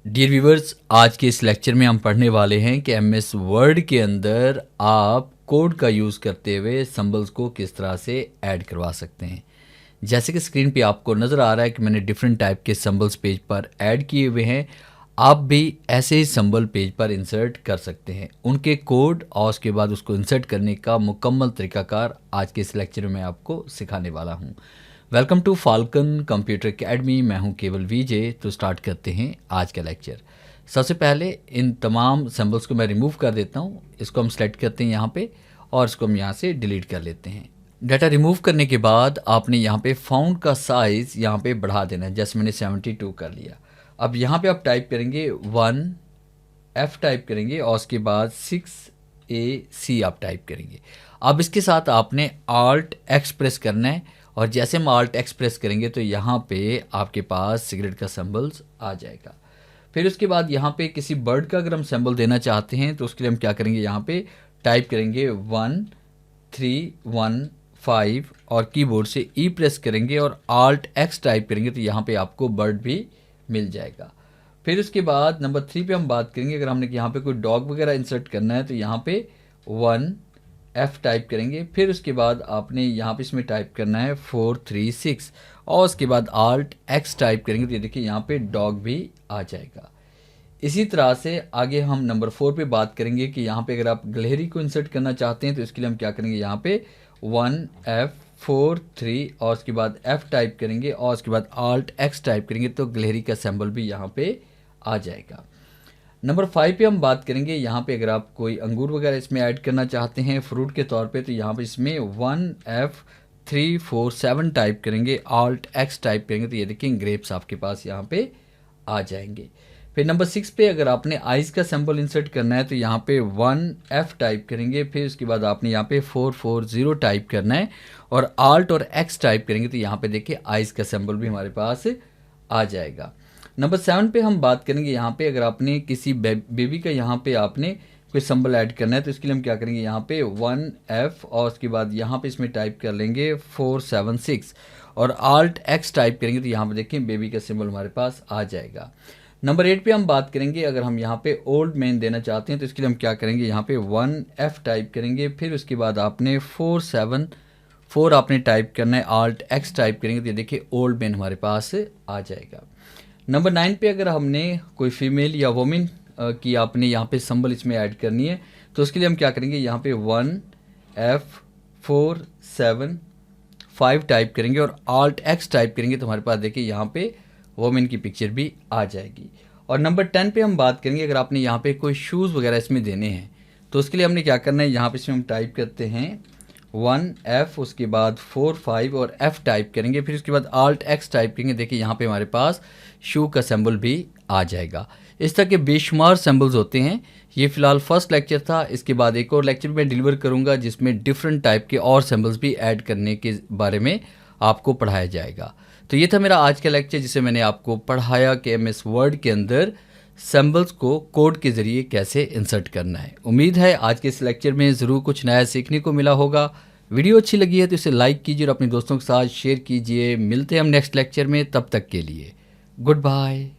Dear viewers, आज के इस लेक्चर में हम पढ़ने वाले हैं कि एमएस वर्ड के अंदर आप कोड का यूज़ करते हुए सिंबल्स को किस तरह से ऐड करवा सकते हैं। जैसे कि स्क्रीन पे आपको नज़र आ रहा है कि मैंने डिफरेंट टाइप के सिंबल्स पेज पर ऐड किए हुए हैं। आप भी ऐसे ही सिंबल पेज पर इंसर्ट कर सकते हैं। उनके कोड और उसके बाद उसको इंसर्ट करने का मुकम्मल तरीकाकार आज के इस लेक्चर में मैं आपको सिखाने वाला हूँ। Welcome to Falcon Computer Academy. मैं हूं केवल वीजे। तो स्टार्ट करते हैं आज का लेक्चर। सबसे पहले इन तमाम सिंबल्स को मैं रिमूव कर देता हूं। इसको हम सेलेक्ट करते हैं यहाँ पे और इसको हम यहाँ से डिलीट कर लेते हैं। डाटा रिमूव करने के बाद आपने यहाँ पे फाउंड का साइज़ यहाँ पे बढ़ा देना है। जैसे मैंने 72 कर लिया। अब यहाँ पे आप टाइप करेंगे 1F टाइप करेंगे और उसके बाद 6AC आप टाइप करेंगे। अब इसके साथ आपने Alt X प्रेस करना है और जैसे हम Alt X प्रेस करेंगे तो यहाँ पे आपके पास सिगरेट का सिंबल्स आ जाएगा। फिर उसके बाद यहाँ पे किसी बर्ड का अगर हम सिंबल देना चाहते हैं तो उसके लिए हम क्या करेंगे, यहाँ पे टाइप करेंगे 1315 और कीबोर्ड से E प्रेस करेंगे और Alt X टाइप करेंगे तो यहाँ पे आपको बर्ड भी मिल जाएगा। फिर उसके बाद नंबर 3 पे हम बात करेंगे। अगर हमने यहाँ पे कोई डॉग वगैरह इंसर्ट करना है तो यहाँ पे 1F टाइप करेंगे। फिर उसके बाद आपने यहाँ पे इसमें टाइप करना है 436 और उसके बाद Alt X टाइप करेंगे तो ये देखिए यहाँ पे डॉग भी आ जाएगा। इसी तरह से आगे हम नंबर 4 पे बात करेंगे कि यहाँ पे अगर आप गिलहरी को इंसर्ट करना चाहते हैं तो इसके लिए हम क्या करेंगे, यहाँ पे 1F43 और उसके बाद F टाइप करेंगे और उसके बाद Alt X टाइप करेंगे तो गिलहरी का सिंबल भी यहाँ पे आ जाएगा। नंबर 5 पे हम बात करेंगे। यहाँ पे अगर आप कोई अंगूर वगैरह इसमें ऐड करना चाहते हैं फ्रूट के तौर पे तो यहाँ पे इसमें 1F347 टाइप करेंगे, Alt X टाइप करेंगे तो ये देखिए ग्रेप्स आपके पास यहाँ पे आ जाएंगे। फिर नंबर 6 पे अगर आपने आइज़ का सिंबल इंसर्ट करना है तो यहाँ पे 1F टाइप करेंगे। फिर उसके बाद आपने यहाँ पे 440 टाइप करना है और Alt और X टाइप करेंगे तो यहाँ पे देखिए आइज़ का सिंबल भी हमारे पास आ जाएगा। नंबर 7 पे हम बात करेंगे। यहाँ पे अगर आपने किसी बेबी का यहाँ पे आपने कोई सिंबल ऐड करना है तो इसके लिए हम क्या करेंगे, यहाँ पे 1F और उसके बाद यहाँ पे इसमें टाइप कर लेंगे 476 और Alt X टाइप करेंगे तो यहाँ पे देखिए बेबी का सिंबल हमारे पास आ जाएगा। नंबर 8 पे हम बात करेंगे। अगर हम यहाँ पे ओल्ड मैन देना चाहते हैं तो इसके लिए हम क्या करेंगे, यहाँ पे 1F टाइप करेंगे। फिर उसके बाद आपने 474 आपने टाइप करना है, Alt X टाइप करेंगे तो ये देखिए ओल्ड मैन हमारे पास आ जाएगा। नंबर 9 पे अगर हमने कोई फीमेल या वुमेन की आपने यहाँ पे सिंबल इसमें ऐड करनी है तो उसके लिए हम क्या करेंगे, यहाँ पे 1F475 टाइप करेंगे और Alt X टाइप करेंगे तो हमारे पास देखिए यहाँ पे वुमेन की पिक्चर भी आ जाएगी। और नंबर 10 पे हम बात करेंगे। अगर आपने यहाँ पे कोई शूज़ वगैरह इसमें देने हैं तो उसके लिए हमने क्या करना है, यहाँ पे इसमें हम टाइप करते हैं 1F उसके बाद 45 और F टाइप करेंगे। फिर उसके बाद Alt X टाइप करेंगे, देखिए यहाँ पे हमारे पास शू का सिंबल भी आ जाएगा। इस तरह के बेशुमार सिंबल्स होते हैं। ये फ़िलहाल फर्स्ट लेक्चर था। इसके बाद एक और लेक्चर मैं डिलीवर करूँगा जिसमें डिफरेंट टाइप के और सिंबल्स भी ऐड करने के बारे में आपको पढ़ाया जाएगा। तो ये था मेरा आज का लेक्चर जिसे मैंने आपको पढ़ाया कि MS वर्ड के अंदर सिंबल्स को कोड के ज़रिए कैसे इंसर्ट करना है। उम्मीद है आज के इस लेक्चर में ज़रूर कुछ नया सीखने को मिला होगा। वीडियो अच्छी लगी है तो इसे लाइक कीजिए और अपने दोस्तों के साथ शेयर कीजिए। मिलते हैं हम नेक्स्ट लेक्चर में, तब तक के लिए गुड बाय।